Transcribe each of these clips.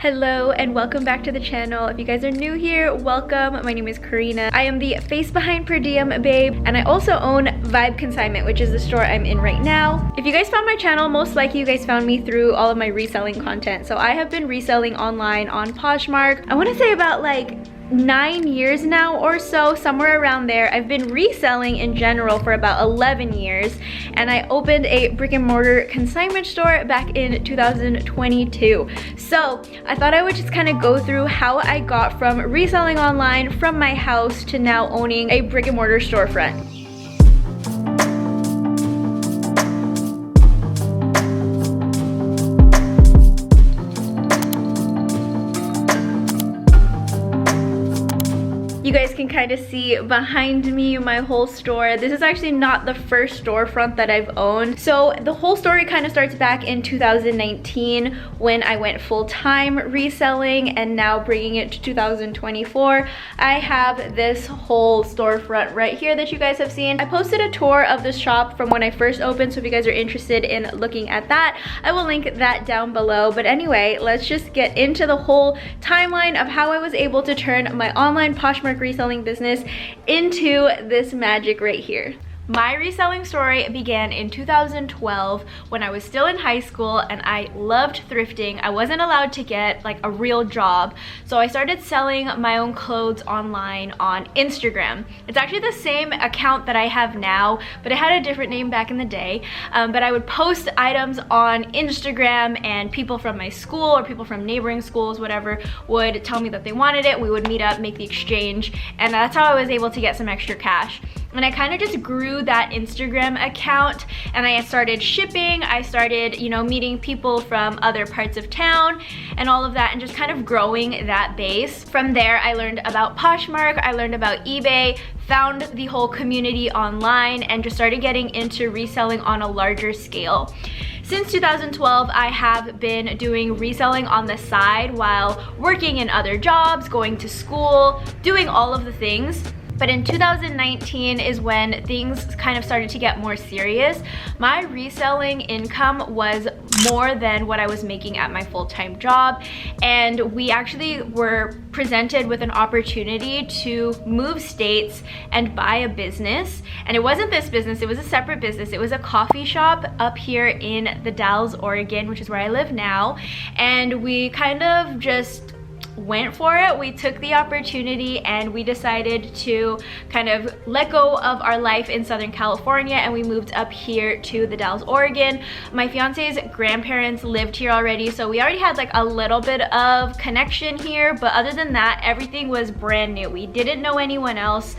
Hello and welcome back to the channel. If you guys are new here, welcome. My name is Karina. I am the face behind Per Diem Babe, and I also own Vibe Consignment, which is the store I'm in right now. If you guys found my channel, most likely you guys found me through all of my reselling content. So I have been reselling online on Poshmark. I want to say about like 9 years now or so, somewhere around there. I've been reselling in general for about 11 years, and I opened a brick and mortar consignment store back in 2022. So I thought I would just kind of go through how I got from reselling online from my house to now owning a brick and mortar storefront. You guys can kind of see behind me my whole store. This is actually not the first storefront that I've owned. So the whole story kind of starts back in 2019 when I went full-time reselling, and now bringing it to 2024, I have this whole storefront right here that you guys have seen. I posted a tour of the shop from when I first opened, so if you guys are interested in looking at that, I will link that down below. But anyway, let's just get into the whole timeline of how I was able to turn my online Poshmark reselling business into this magic right here. My reselling story began in 2012 when I was still in high school and I loved thrifting. I wasn't allowed to get like a real job, so I started selling my own clothes online on Instagram. It's actually the same account that I have now, but it had a different name back in the day. But I would post items on Instagram, and people from my school or people from neighboring schools, whatever, would tell me that they wanted it. We would meet up, make the exchange, and that's how I was able to get some extra cash. And I kind of just grew that Instagram account, and I started shipping. I started, meeting people from other parts of town and all of that, and just kind of growing that base. From there, I learned about Poshmark, I learned about eBay, found the whole community online, and just started getting into reselling on a larger scale. Since 2012, I have been doing reselling on the side while working in other jobs, going to school, doing all of the things. But in 2019 is when things kind of started to get more serious. My reselling income was more than what I was making at my full-time job, and we actually were presented with an opportunity to move states and buy a business. And it wasn't this business, it was a separate business. It was a coffee shop up here in the Dalles, Oregon, which is where I live now. And we kind of just went for it. We took the opportunity and we decided to kind of let go of our life in Southern California, and we moved up here to the Dalles, Oregon. My fiance's grandparents lived here already, so we already had like a little bit of connection here, but other than that, everything was brand new. We didn't know anyone else.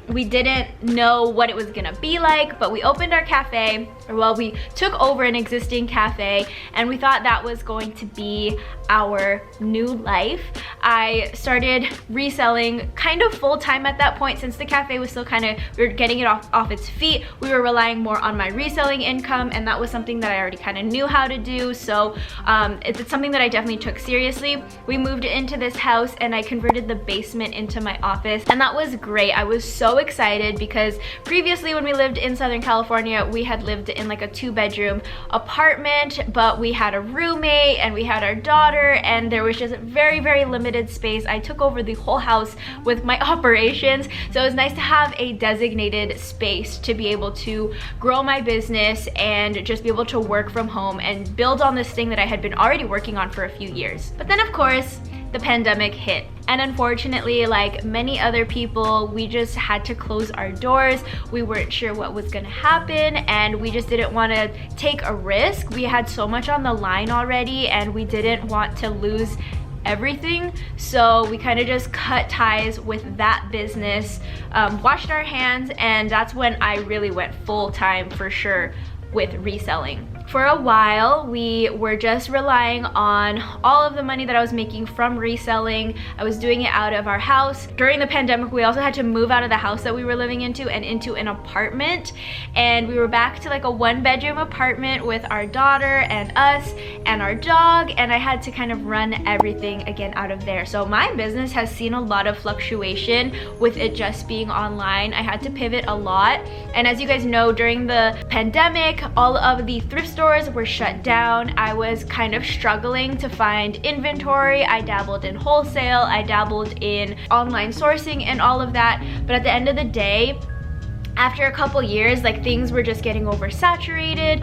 We didn't know what it was gonna be like, but we opened our cafe, or well, we took over an existing cafe, and we thought that was going to be our new life. I started reselling kind of full-time at that point. Since the cafe was still we were getting it off its feet, we were relying more on my reselling income, and that was something that I already kind of knew how to do. So it's something that I definitely took seriously. We moved into this house and I converted the basement into my office, and that was great. I was so excited because previously when we lived in Southern California, we had lived in like a 2-bedroom apartment, but we had a roommate and we had our daughter, and there was just very limited space. I took over the whole house with my operations, so it was nice to have a designated space to be able to grow my business and just be able to work from home and build on this thing that I had been already working on for a few years. But then of course, the pandemic hit. And unfortunately, like many other people, we just had to close our doors. We weren't sure what was gonna happen, and we just didn't want to take a risk. We had so much on the line already, and we didn't want to lose everything. So we kind of just cut ties with that business, washed our hands, and that's when I really went full-time for sure with reselling. For a while, we were just relying on all of the money that I was making from reselling. I was doing it out of our house. During the pandemic, we also had to move out of the house that we were living into and into an apartment. And we were back to like a 1-bedroom apartment with our daughter and us and our dog. And I had to kind of run everything again out of there. So my business has seen a lot of fluctuation with it just being online. I had to pivot a lot. And as you guys know, during the pandemic, all of the thrift stores were shut down. I was kind of struggling to find inventory. I dabbled in wholesale, I dabbled in online sourcing and all of that, but at the end of the day, after a couple years, like, things were just getting oversaturated.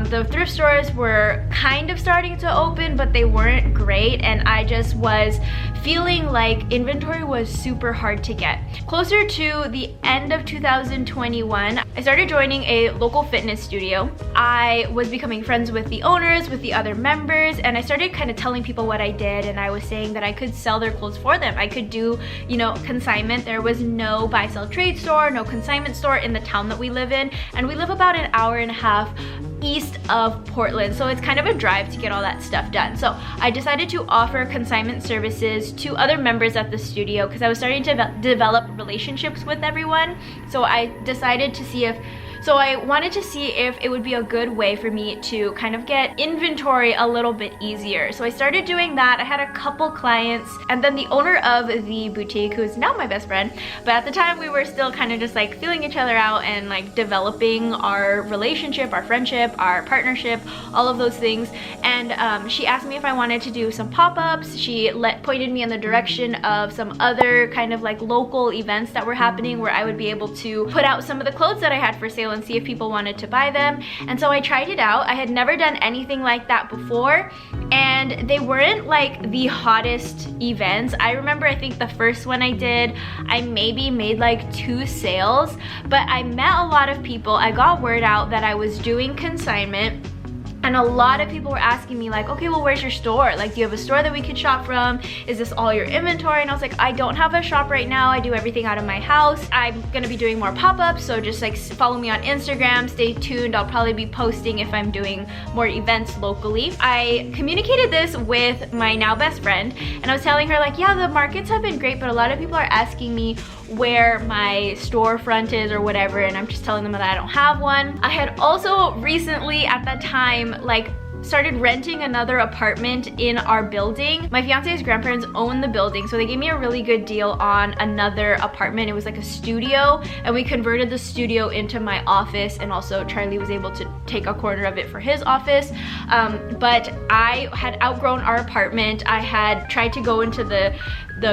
The thrift stores were kind of starting to open, but they weren't great, and I just was feeling like inventory was super hard to get. Closer to the end of 2021, I started joining a local fitness studio. I was becoming friends with the owners, with the other members, and I started kind of telling people what I did, and I was saying that I could sell their clothes for them. I could do, you know, consignment. There was no buy-sell trade store, no consignment store in the town that we live in, and we live about an hour and a half east of Portland, so it's kind of a drive to get all that stuff done. So I decided to offer consignment services to other members at the studio because I was starting to develop relationships with everyone. So I decided to see if I wanted to see if it would be a good way for me to kind of get inventory a little bit easier. So I started doing that. I had a couple clients, and then the owner of the boutique, who's now my best friend, but at the time we were still kind of just like feeling each other out and like developing our relationship, our friendship, our partnership, all of those things. And she asked me if I wanted to do some pop-ups. She pointed me in the direction of some other kind of like local events that were happening where I would be able to put out some of the clothes that I had for sale and see if people wanted to buy them. And so I tried it out. I had never done anything like that before, and they weren't like the hottest events. I remember, I think the first one I did, I maybe made like 2 sales, but I met a lot of people. I got word out that I was doing consignment, and a lot of people were asking me like, okay, well, where's your store? Like, do you have a store that we could shop from? Is this all your inventory? And I was like, I don't have a shop right now. I do everything out of my house. I'm gonna be doing more pop-ups, so just like follow me on Instagram, stay tuned. I'll probably be posting if I'm doing more events locally. I communicated this with my now best friend, and I was telling her like, yeah, the markets have been great, but a lot of people are asking me where my storefront is or whatever, and I'm just telling them that I don't have one. I had also recently at that time like started renting another apartment in our building. My fiance's grandparents own the building, so they gave me a really good deal on another apartment. It was like a studio, and we converted the studio into my office, and also Charlie was able to take a corner of it for his office. But I had outgrown our apartment. I had tried to go into the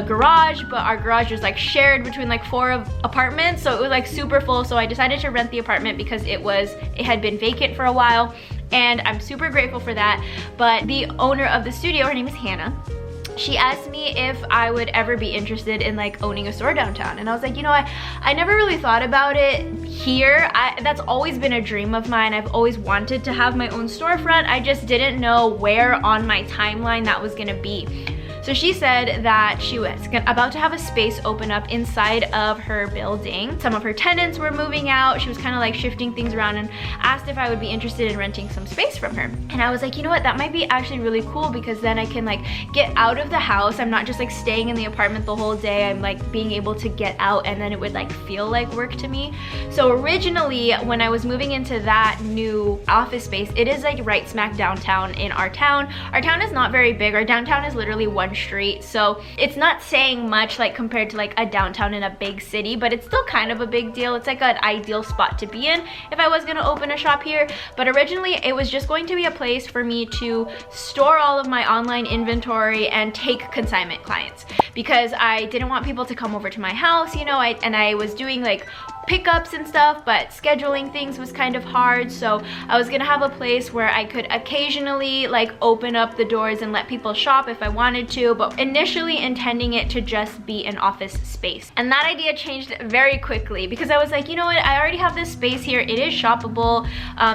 garage, but our garage was like shared between like 4 apartments, so it was like super full. So I decided to rent the apartment because it had been vacant for a while, and I'm super grateful for that. But the owner of the studio, her name is Hannah, she asked me if I would ever be interested in like owning a store downtown, and I was like, you know, I never really thought about it here. That's always been a dream of mine. I've always wanted to have my own storefront. I just didn't know where on my timeline that was gonna be. So she said that she was about to have a space open up inside of her building. Some of her tenants were moving out. She was kind of like shifting things around, and asked if I would be interested in renting some space from her. And I was like, you know what, that might be actually really cool, because then I can like get out of the house. I'm not just like staying in the apartment the whole day. I'm like being able to get out, and then it would like feel like work to me. So originally when I was moving into that new office space, it is like right smack downtown in our town. Our town is not very big. Our downtown is literally 1 street, so it's not saying much like compared to like a downtown in a big city, but it's still kind of a big deal. It's like an ideal spot to be in if I was gonna open a shop here. But originally it was just going to be a place for me to store all of my online inventory and take consignment clients, because I didn't want people to come over to my house, you know. I was doing like pickups and stuff, but scheduling things was kind of hard. So I was gonna have a place where I could occasionally like open up the doors and let people shop if I wanted to, but initially intending it to just be an office space. And that idea changed very quickly, because I was like, you know what, I already have this space here. It is shoppable.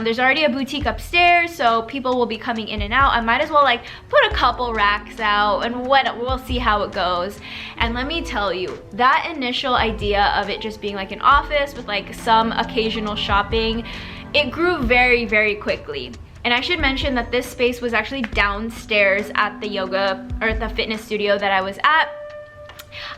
There's already a boutique upstairs, so people will be coming in and out. I might as well like put a couple racks out, and we'll see how it goes. And let me tell you, that initial idea of it just being like an office with like some occasional shopping, it grew very, very quickly. And I should mention that this space was actually downstairs at the yoga or the fitness studio that I was at.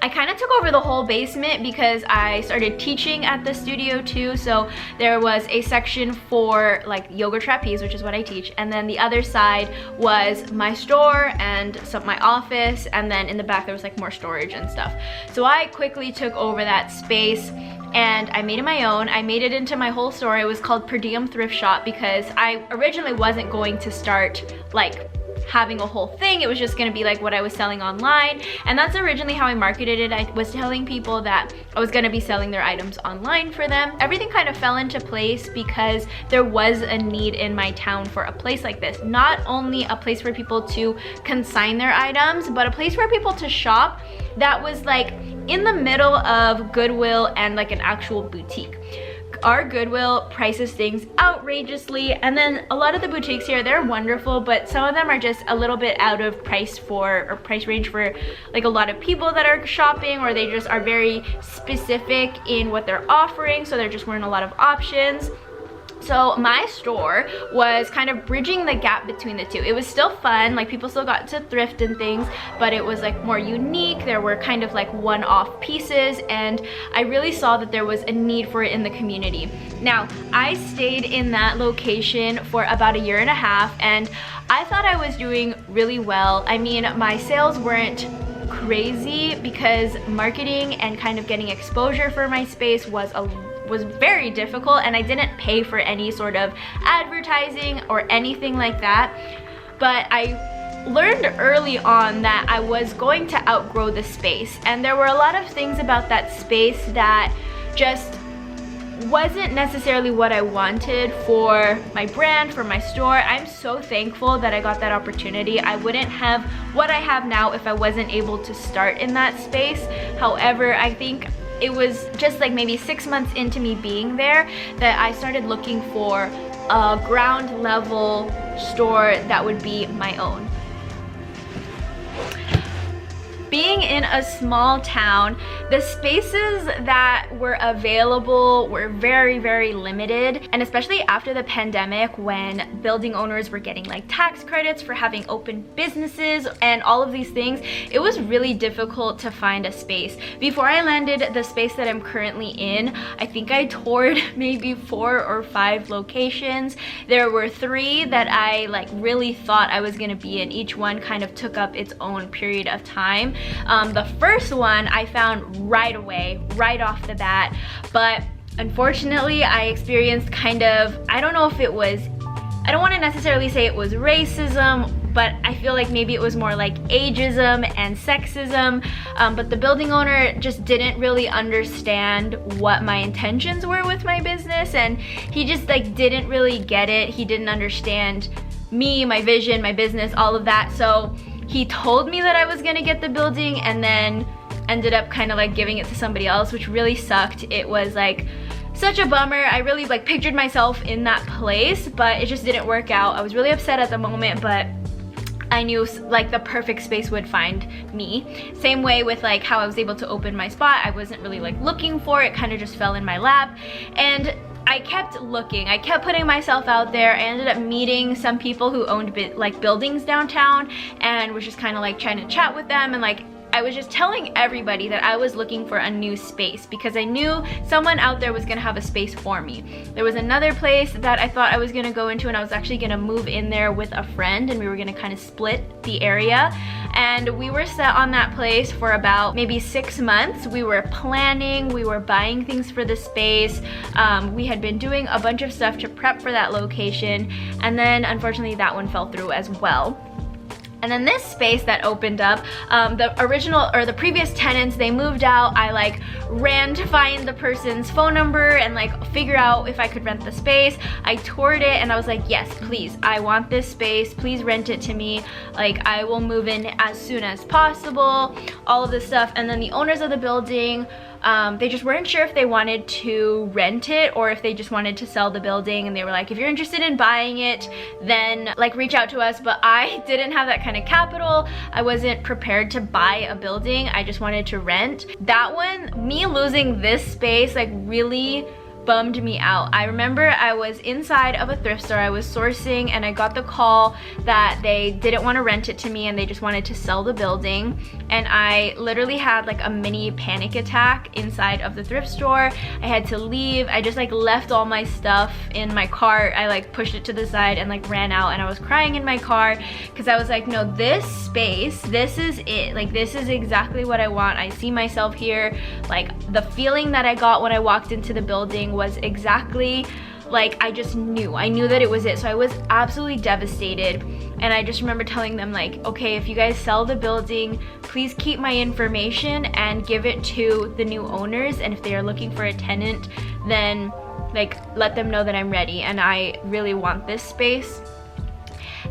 I kind of took over the whole basement because I started teaching at the studio too. So there was a section for like yoga trapeze, which is what I teach, and then the other side was my store and my office, and then in the back there was like more storage and stuff. So I quickly took over that space and I made it my own. I made it into my whole store. It was called Per Diem Thrift Shop because I originally wasn't going to start like having a whole thing. It was just gonna be like what I was selling online, and that's originally how I marketed it. I was telling people that I was gonna be selling their items online for them. Everything kind of fell into place because there was a need in my town for a place like this. Not only a place for people to consign their items, but a place for people to shop that was like in the middle of Goodwill and like an actual boutique. Our Goodwill prices things outrageously, and then a lot of the boutiques here, they're wonderful, but some of them are just a little bit out of price range for like a lot of people that are shopping, or they just are very specific in what they're offering, so there just weren't a lot of options. So my store was kind of bridging the gap between the two. It was still fun, like people still got to thrift and things, but it was like more unique. There were kind of like one-off pieces, and I really saw that there was a need for it in the community. Now, I stayed in that location for about a year and a half, and I thought I was doing really well. I mean, my sales weren't crazy because marketing and kind of getting exposure for my space was very difficult, and I didn't pay for any sort of advertising or anything like that. But I learned early on that I was going to outgrow the space, and there were a lot of things about that space that just wasn't necessarily what I wanted for my brand, for my store. I'm so thankful that I got that opportunity. I wouldn't have what I have now if I wasn't able to start in that space. However, I think it was just like maybe 6 months into me being there that I started looking for a ground level store that would be my own. Being in a small town, the spaces that were available were very, very limited, and especially after the pandemic when building owners were getting like tax credits for having open businesses and all of these things, it was really difficult to find a space. Before I landed the space that I'm currently in, I think I toured maybe 4 or 5 locations. There were 3 that I like really thought I was gonna be in. Each one kind of took up its own period of time. The first one I found right away, right off the bat, but unfortunately I experienced kind of, I don't know if it was, I don't want to necessarily say it was racism, but I feel like maybe it was more like ageism and sexism, but the building owner just didn't really understand what my intentions were with my business, and he just like didn't really get it. He didn't understand me, my vision, my business, all of that. So he told me that I was gonna get the building and then ended up kind of like giving it to somebody else, which really sucked. It was like such a bummer. I really like pictured myself in that place, but it just didn't work out. I was really upset at the moment, but I knew like the perfect space would find me. Same way with like how I was able to open my spot. I wasn't really like looking for it, kind of just fell in my lap. And I kept looking, I kept putting myself out there. I ended up meeting some people who owned like buildings downtown, and was just kind of like trying to chat with them, and like I was just telling everybody that I was looking for a new space because I knew someone out there was gonna have a space for me. There was another place that I thought I was gonna go into, and I was actually gonna move in there with a friend, and we were gonna kind of split the area. And we were set on that place for about maybe 6 months. We were planning, we were buying things for the space. We had been doing a bunch of stuff to prep for that location, and then unfortunately that one fell through as well. And then this space that opened up, the previous tenants, they moved out. I like ran to find the person's phone number and like figure out if I could rent the space. I toured it and I was like, yes, please, I want this space. Please rent it to me. Like, I will move in as soon as possible, all of this stuff. And then the owners of the building, they just weren't sure if they wanted to rent it or if they just wanted to sell the building, and they were like, if you're interested in buying it, then like reach out to us. But I didn't have that kind of capital. I wasn't prepared to buy a building. I just wanted to rent. That one, me losing this space like really bummed me out. I remember I was inside of a thrift store, I was sourcing, and I got the call that they didn't want to rent it to me and they just wanted to sell the building. And I literally had like a mini panic attack inside of the thrift store. I had to leave. I just like left all my stuff in my cart. I like pushed it to the side and like ran out, and I was crying in my car because I was like, no, this space, this is it. Like, this is exactly what I want. I see myself here. Like, the feeling that I got when I walked into the building was exactly like, I just knew. I knew that it was it. So I was absolutely devastated. And I just remember telling them like, okay, if you guys sell the building, please keep my information and give it to the new owners. And if they are looking for a tenant, then like let them know that I'm ready and I really want this space.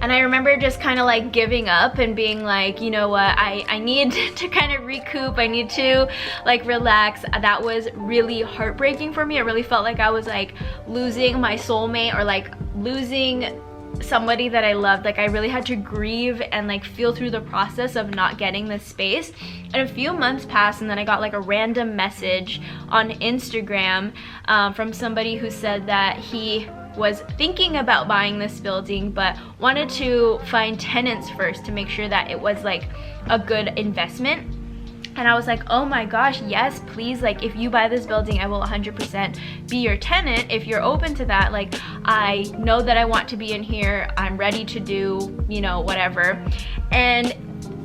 And I remember just kind of like giving up and being like, you know what, I need to kind of recoup. I need to like relax. That was really heartbreaking for me. It really felt like I was like losing my soulmate or like losing somebody that I loved. Like, I really had to grieve and like feel through the process of not getting this space. And a few months passed, and then I got like a random message on Instagram from somebody who said that he was thinking about buying this building but wanted to find tenants first to make sure that it was like a good investment. And I was like, oh my gosh, yes, please, like if you buy this building, I will 100% be your tenant if you're open to that. Like, I know that I want to be in here. I'm ready to do, you know, whatever. And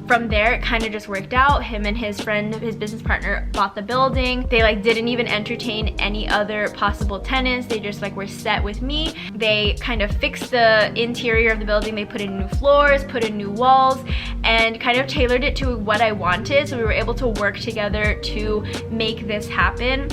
from there, it kind of just worked out. Him and his friend, his business partner, bought the building. They like didn't even entertain any other possible tenants. They just like were set with me. They kind of fixed the interior of the building. They put in new floors, put in new walls, and kind of tailored it to what I wanted. So we were able to work together to make this happen.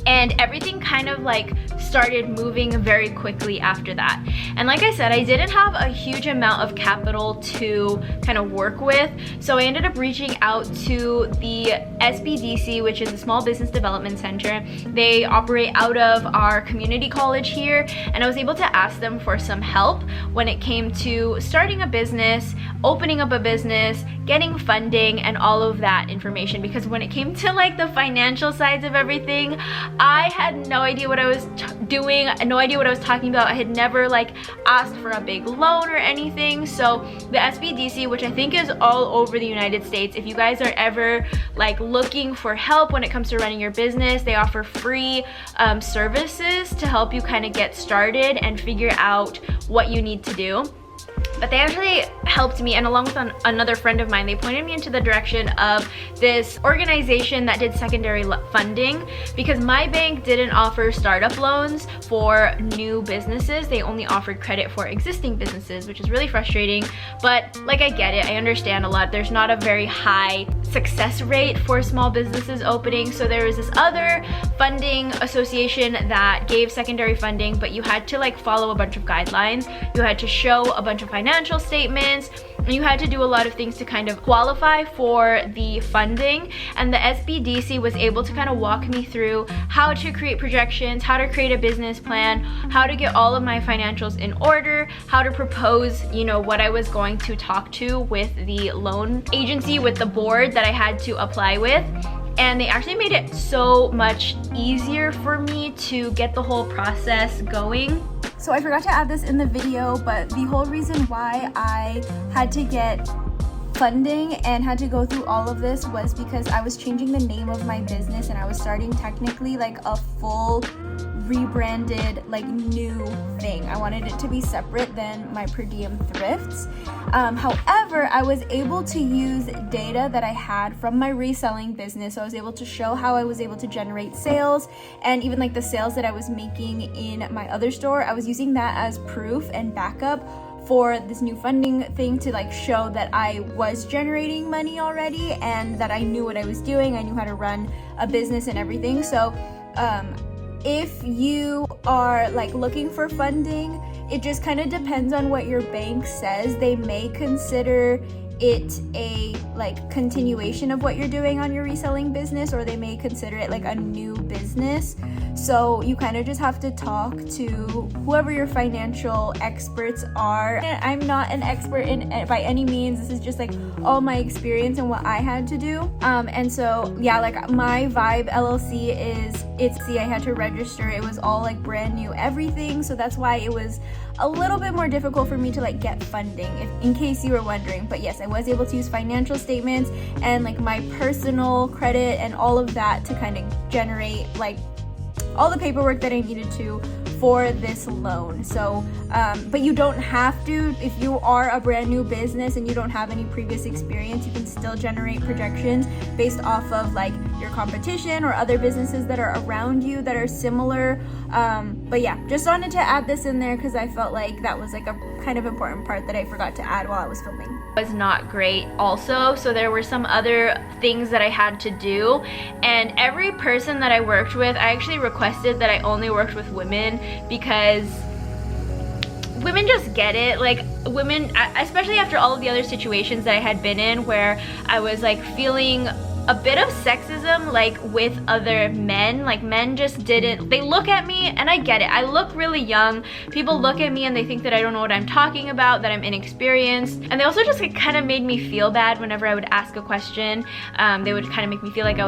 And everything kind of like started moving very quickly after that. And like I said, I didn't have a huge amount of capital to kind of work with. So I ended up reaching out to the SBDC, which is a Small Business Development Center. They operate out of our community college here. And I was able to ask them for some help when it came to starting a business, opening up a business, getting funding, and all of that information. Because when it came to like the financial sides of everything, I had no idea what I was doing, no idea what I was talking about. I had never like asked for a big loan or anything. So the SBDC, which I think is all over the United States, if you guys are ever like looking for help when it comes to running your business, they offer free services to help you kind of get started and figure out what you need to do. But they actually helped me, and along with another friend of mine, they pointed me into the direction of this organization that did secondary funding, because my bank didn't offer startup loans for new businesses. They only offered credit for existing businesses, which is really frustrating. But like, I get it, I understand a lot. There's not a very high success rate for small businesses opening. So there was this other funding association that gave secondary funding, but you had to like follow a bunch of guidelines. You had to show a bunch of financial statements, and you had to do a lot of things to kind of qualify for the funding. And the SBDC was able to kind of walk me through how to create projections, how to create a business plan, how to get all of my financials in order, how to propose, you know, what I was going to talk to with the loan agency, with the board that I had to apply with. And they actually made it so much easier for me to get the whole process going. So I forgot to add this in the video, but the whole reason why I had to get funding and had to go through all of this was because I was changing the name of my business, and I was starting technically like a full rebranded like new thing. I wanted it to be separate than my per diem thrifts. However, I was able to use data that I had from my reselling business. So I was able to show how I was able to generate sales, and even like the sales that I was making in my other store, I was using that as proof and backup for this new funding thing, to like show that I was generating money already and that I knew what I was doing. I knew how to run a business and everything. So if you are like looking for funding, it just kind of depends on what your bank says. They may consider it a like continuation of what you're doing on your reselling business, or they may consider it like a new business. So you kind of just have to talk to whoever your financial experts are. I'm not an expert in by any means. This is just like all my experience and what I had to do. And so yeah, like my Vibe LLC I had to register. It was all like brand new everything. So that's why it was a little bit more difficult for me to like get funding, in case you were wondering. But yes, I was able to use financial statements and like my personal credit and all of that to kind of generate like all the paperwork that I needed to for this loan. So but you don't have to. If you are a brand new business and you don't have any previous experience, you can still generate projections based off of like your competition or other businesses that are around you that are similar. But yeah, just wanted to add this in there because I felt like that was like a kind of important part that I forgot to add while I was filming. Was not great also, so there were some other things that I had to do, and every person that I worked with, I actually requested that I only worked with women because women just get it. Like women, especially after all of the other situations that I had been in where I was like feeling a bit of sexism like with other men. Like men just didn't, they look at me, and I get it, I look really young, people look at me and they think that I don't know what I'm talking about, that I'm inexperienced, and they also just like kind of made me feel bad whenever I would ask a question. They would kind of make me feel like I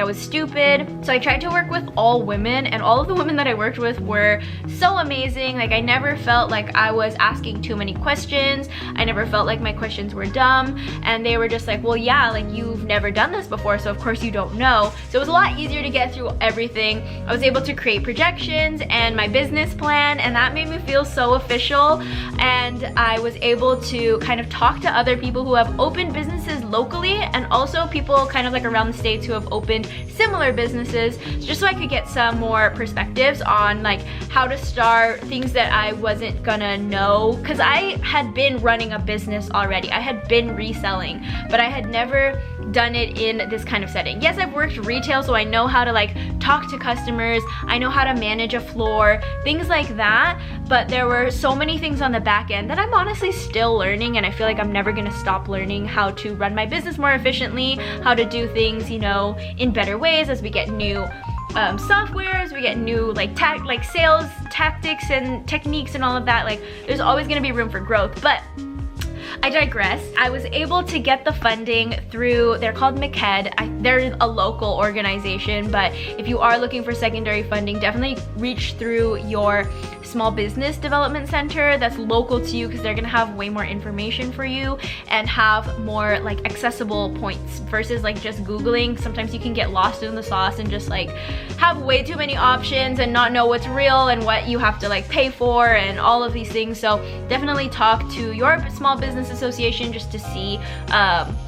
was stupid. So I tried to work with all women, and all of the women that I worked with were so amazing. Like I never felt like I was asking too many questions, I never felt like my questions were dumb, and they were just like, well yeah, like you've never done this before, so of course you don't know. So it was a lot easier to get through everything. I was able to create projections and my business plan, and that made me feel so official. And I was able to kind of talk to other people who have opened businesses locally, and also people kind of like around the States who have opened similar businesses, just so I could get some more perspectives on like how to start, things that I wasn't gonna know, because I had been running a business already. I had been reselling, but I had never done it in this kind of setting. Yes, I've worked retail, so I know how to like talk to customers, I know how to manage a floor, things like that, but there were so many things on the back end that I'm honestly still learning, and I feel like I'm never gonna stop learning how to run my business more efficiently, how to do things, you know, in better ways as we get new softwares, we get new like sales tactics and techniques and all of that. Like there's always gonna be room for growth, but I digress. I was able to get the funding through, they're called McKed. They're a local organization, but if you are looking for secondary funding, definitely reach through your small business development center that's local to you, because they're gonna have way more information for you and have more like accessible points versus like just Googling. Sometimes you can get lost in the sauce and just like have way too many options and not know what's real and what you have to like pay for and all of these things. So definitely talk to your small business association just to see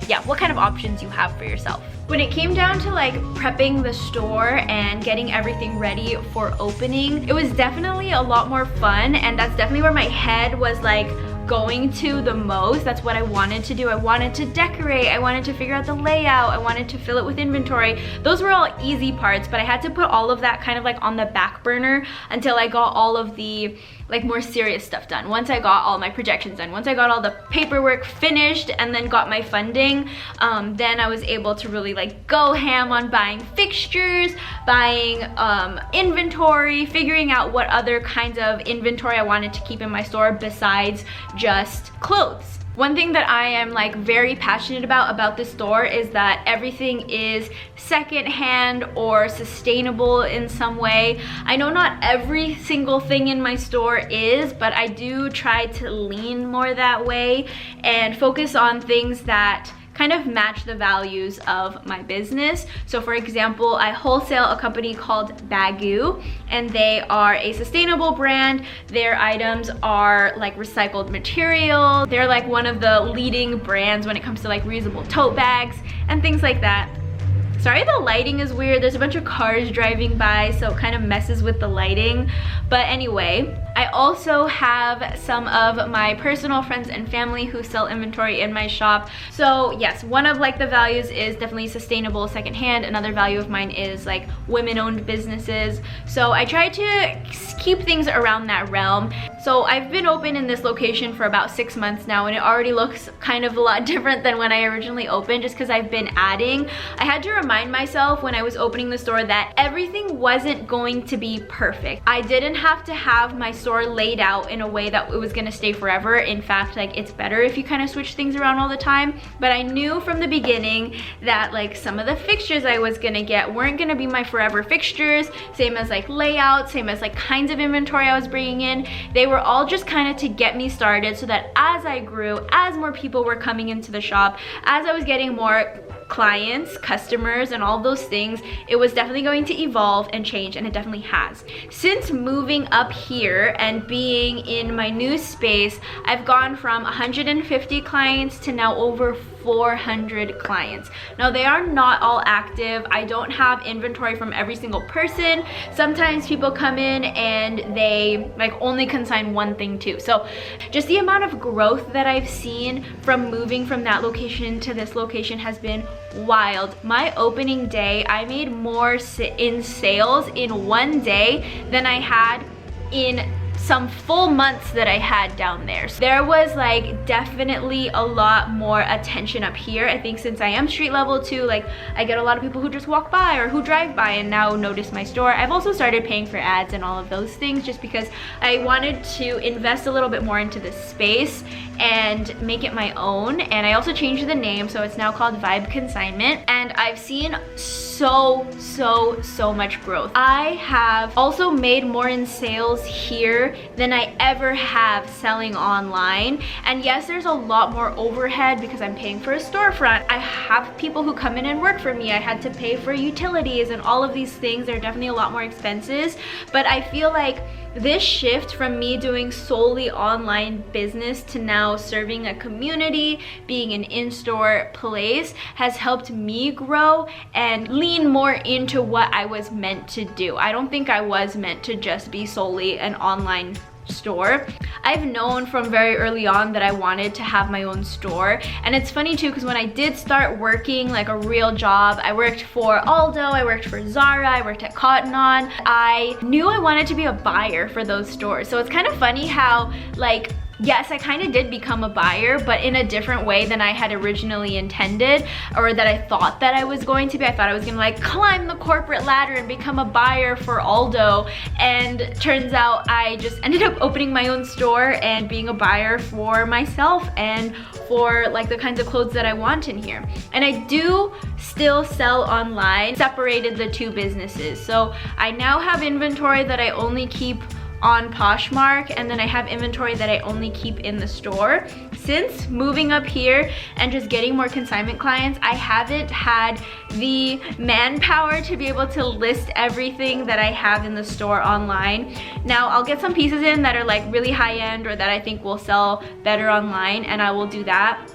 yeah, what kind of options you have for yourself. When it came down to like prepping the store and getting everything ready for opening, it was definitely a lot more fun, and that's definitely where my head was like going to the most. That's what I wanted to do. I wanted to decorate, I wanted to figure out the layout, I wanted to fill it with inventory. Those were all easy parts, but I had to put all of that kind of like on the back burner until I got all of the like more serious stuff done. Once I got all my projections done, once I got all the paperwork finished and then got my funding, then I was able to really like go ham on buying fixtures, buying inventory, figuring out what other kinds of inventory I wanted to keep in my store besides just clothes. One thing that I am like very passionate about this store is that everything is secondhand or sustainable in some way. I know not every single thing in my store is, but I do try to lean more that way and focus on things that kind of match the values of my business. So for example, I wholesale a company called Bagoo, and they are a sustainable brand. Their items are like recycled material. They're like one of the leading brands when it comes to like reusable tote bags and things like that. Sorry, the lighting is weird. There's a bunch of cars driving by, so it kind of messes with the lighting. But anyway, I also have some of my personal friends and family who sell inventory in my shop. So yes, one of like the values is definitely sustainable secondhand. Another value of mine is like women-owned businesses. So I try to keep things around that realm. So I've been open in this location for about 6 months now, and it already looks kind of a lot different than when I originally opened, just because I've been adding. I had to remind myself when I was opening the store that everything wasn't going to be perfect. I didn't have to have my store laid out in a way that it was gonna stay forever. In fact, like, it's better if you kind of switch things around all the time. But I knew from the beginning that like some of the fixtures I was gonna get weren't gonna be my forever fixtures, same as like layout, same as like kinds of inventory I was bringing in. They were all just kind of to get me started, so that as I grew, as more people were coming into the shop, as I was getting more clients, customers, and all those things, it was definitely going to evolve and change, and it definitely has. Since moving up here and being in my new space, I've gone from 150 clients to now over 400 clients. Now, they are not all active. I don't have inventory from every single person. Sometimes people come in and they like only consign one thing too. So just the amount of growth that I've seen from moving from that location to this location has been wild. My opening day, I made more in sales in one day than I had in some full months that I had down there. So there was like definitely a lot more attention up here. I think since I am street level too, like I get a lot of people who just walk by or who drive by and now notice my store. I've also started paying for ads and all of those things just because I wanted to invest a little bit more into this space and make it my own. And I also changed the name, so it's now called Vibe Consignment, and I've seen so much growth. I have also made more in sales here than I ever have selling online. And yes, there's a lot more overhead because I'm paying for a storefront. I have people who come in and work for me. I had to pay for utilities and all of these things. They're definitely a lot more expenses, but I feel like this shift from me doing solely online business to now serving a community, being an in-store place, has helped me grow and lean more into what I was meant to do. I don't think I was meant to just be solely an online store. I've known from very early on that I wanted to have my own store, and it's funny too because when I did start working like a real job, I worked for Aldo, I worked for Zara, I worked at Cotton On. I knew I wanted to be a buyer for those stores. So it's kind of funny how like, yes, I kind of did become a buyer, but in a different way than I had originally intended, or that I thought that I was going to be. I thought I was gonna like climb the corporate ladder and become a buyer for Aldo, and turns out I just ended up opening my own store and being a buyer for myself and for like the kinds of clothes that I want in here. And I do still sell online, separated the two businesses. So I now have inventory that I only keep on Poshmark, and then I have inventory that I only keep in the store. Since moving up here and just getting more consignment clients, I haven't had the manpower to be able to list everything that I have in the store online. Now, I'll get some pieces in that are like really high end or that I think will sell better online, and I will do that.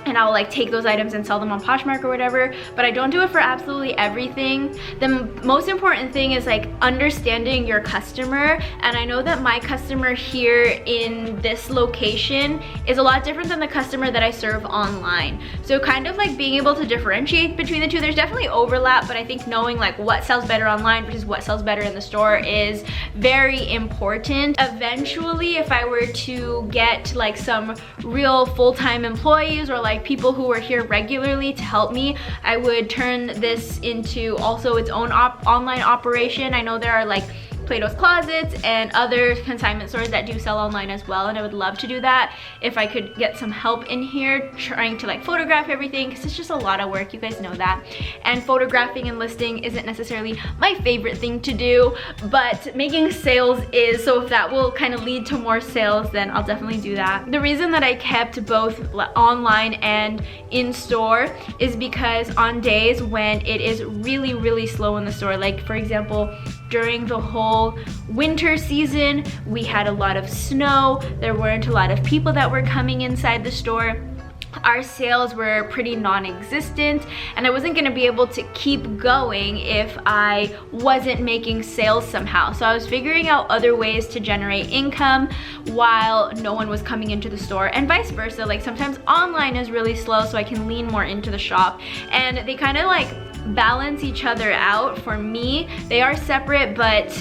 And I'll like take those items and sell them on Poshmark or whatever, but I don't do it for absolutely everything. The most important thing is like understanding your customer, and I know that my customer here in this location is a lot different than the customer that I serve online. So kind of like being able to differentiate between the two. There's definitely overlap, but I think knowing like what sells better online versus what sells better in the store is very important. Eventually, if I were to get like some real full-time employees or like people who are here regularly to help me, I would turn this into also its own online operation. I know there are like Plato's Closets and other consignment stores that do sell online as well, and I would love to do that if I could get some help in here trying to like photograph everything, because it's just a lot of work, you guys know that. And photographing and listing isn't necessarily my favorite thing to do, but making sales is. So if that will kind of lead to more sales, then I'll definitely do that. The reason that I kept both online and in store is because on days when it is really slow in the store, like for example during the whole winter season, we had a lot of snow, there weren't a lot of people that were coming inside the store. our sales were pretty non-existent, and I wasn't gonna be able to keep going if I wasn't making sales somehow. So I was figuring out other ways to generate income while no one was coming into the store, and vice versa. Like sometimes online is really slow, so I can lean more into the shop, and they kind of like balance each other out for me. They are separate, but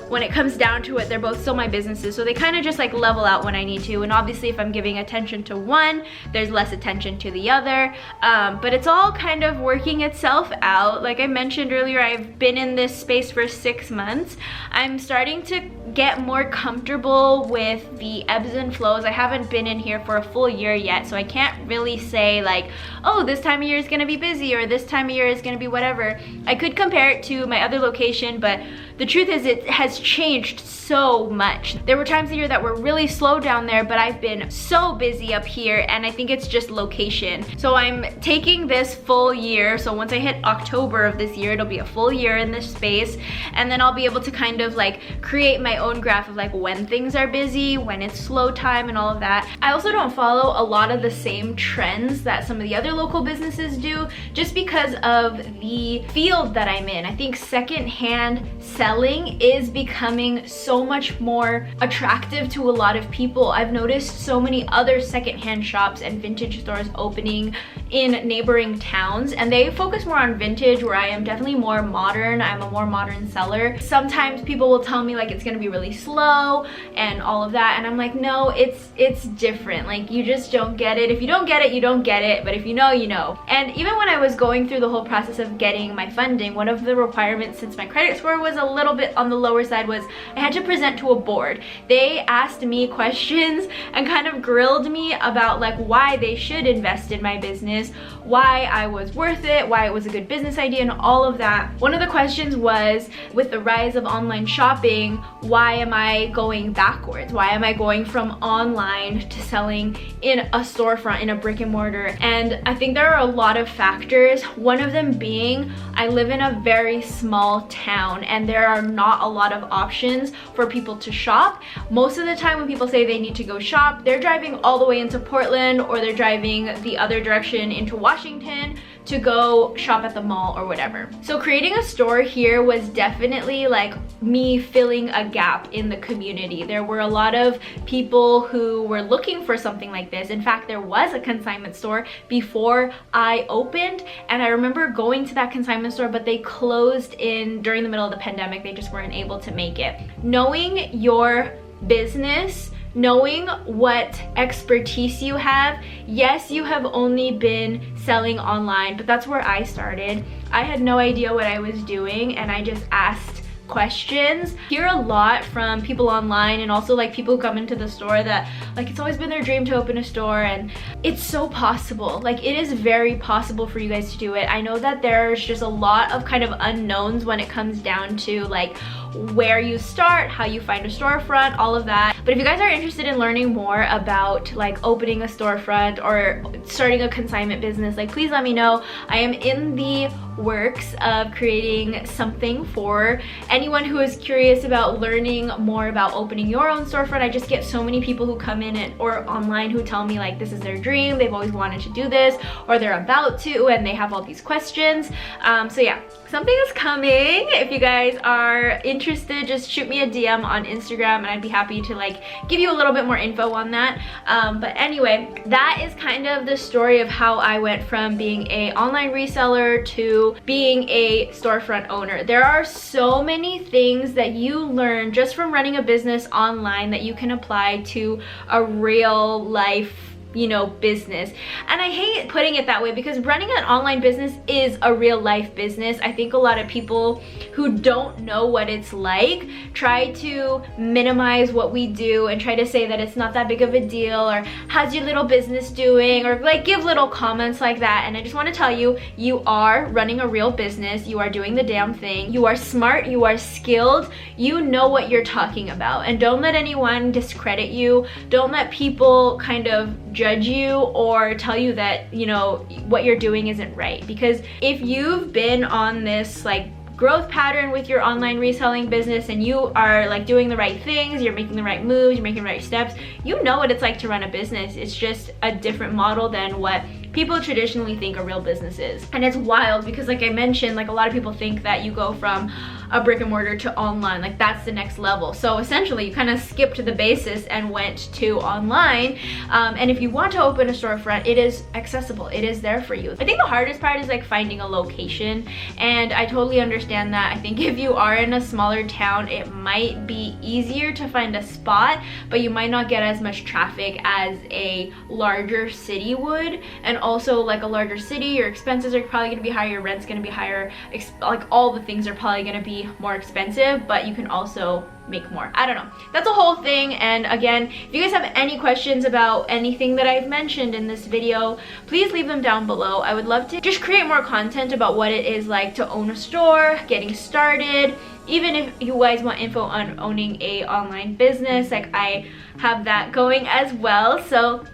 when it comes down to it, they're both still my businesses, so they kind of just like level out when I need to. And obviously if I'm giving attention to one, there's less attention to the other, but it's all kind of working itself out. Like I mentioned earlier, I've been in this space for 6 months. I'm starting to get more comfortable with the ebbs and flows. I haven't been in here for a full year yet, so I can't really say like, oh, this time of year is gonna be busy, or this time of year is gonna be whatever. I could compare it to my other location, but the truth is it has changed so much. There were times of year that were really slow down there, but I've been so busy up here, and I think it's just location. So I'm taking this full year, so once I hit October of this year, it'll be a full year in this space, and then I'll be able to kind of like create my own graph of like when things are busy, when it's slow time, and all of that. I also don't follow a lot of the same trends that some of the other local businesses do, just because of the field that I'm in. I think secondhand selling is becoming so much more attractive to a lot of people. I've noticed so many other secondhand shops and vintage stores opening in neighboring towns, and they focus more on vintage, where I am definitely more modern. I'm a more modern seller. Sometimes people will tell me like it's gonna be really slow and all of that, and I'm like, no, it's different. Like you just don't get it. If you don't get it, you don't get it, but if you know, you know. And even when I was going through the whole process of getting my funding, one of the requirements, since my credit score was a little bit on the lower side, was I had to present to a board. They asked me questions and kind of grilled me about like why they should invest in my business, why I was worth it, why it was a good business idea, and all of that. One of the questions was, with the rise of online shopping, why am I going backwards? Why am I going from online to selling in a storefront, in a brick and mortar? And I think there are a lot of factors. One of them being, I live in a very small town, and there are not a lot of options for people to shop. Most of the time when people say they need to go shop, they're driving all the way into Portland, or they're driving the other direction into Washington to go shop at the mall or whatever. So creating a store here was definitely like me filling a gap in the community. There were a lot of people who were looking for something like this. In fact, there was a consignment store before I opened, and I remember going to that consignment store, but they closed during the middle of the pandemic. They just weren't able to make it. Knowing your business, knowing what expertise you have. Yes, you have only been selling online, but that's where I started. I had no idea what I was doing, and I just asked questions. Hear a lot from people online, and also like people who come into the store, that like it's always been their dream to open a store, and it's so possible. Like it is very possible for you guys to do it. I know that there's just a lot of kind of unknowns when it comes down to like where you start, how you find a storefront, all of that. But if you guys are interested in learning more about like opening a storefront or starting a consignment business, like please let me know. I am in the works of creating something for anyone who is curious about learning more about opening your own storefront. I just get so many people who come in or online who tell me like this is their dream, they've always wanted to do this, or they're about to, and they have all these questions. So yeah, something is coming. If you guys are interested, just shoot me a DM on Instagram, and I'd be happy to like give you a little bit more info on that. But anyway, that is kind of the story of how I went from being a online reseller to being a storefront owner. There are so many things that you learn just from running a business online that you can apply to a real life, you know, business. And I hate putting it that way, because running an online business is a real life business. I think a lot of people who don't know what it's like try to minimize what we do and try to say that it's not that big of a deal, or how's your little business doing, or like give little comments like that. And I just want to tell you, you are running a real business. You are doing the damn thing. You are smart, you are skilled, you know what you're talking about. And don't let anyone discredit you. Don't let people kind of judge you or tell you that, you know, what you're doing isn't right. Because if you've been on this like growth pattern with your online reselling business and you are like doing the right things, you're making the right moves, you're making the right steps, you know what it's like to run a business. It's just a different model than what people traditionally think a real business is. And it's wild because, like I mentioned, like a lot of people think that you go from a brick and mortar to online, like that's the next level. So essentially you kind of skipped the basis and went to online. And if you want to open a storefront, it is accessible, it is there for you. I think the hardest part is like finding a location, and I totally understand that. I think if you are in a smaller town, it might be easier to find a spot, but you might not get as much traffic as a larger city would. And also, like a larger city, your expenses are probably going to be higher, your rent's going to be higher, like all the things are probably going to be more expensive, but you can also make more. I don't know, that's a whole thing. And again, if you guys have any questions about anything that I've mentioned in this video, please leave them down below. I would love to just create more content about what it is like to own a store, getting started. Even if you guys want info on owning a online business, like I have that going as well. So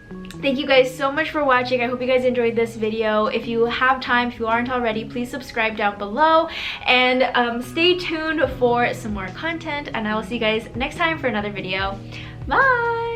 thank you guys so much for watching. I hope you guys enjoyed this video. If you have time, if you aren't already, please subscribe down below and stay tuned for some more content, and I will see you guys next time for another video. Bye!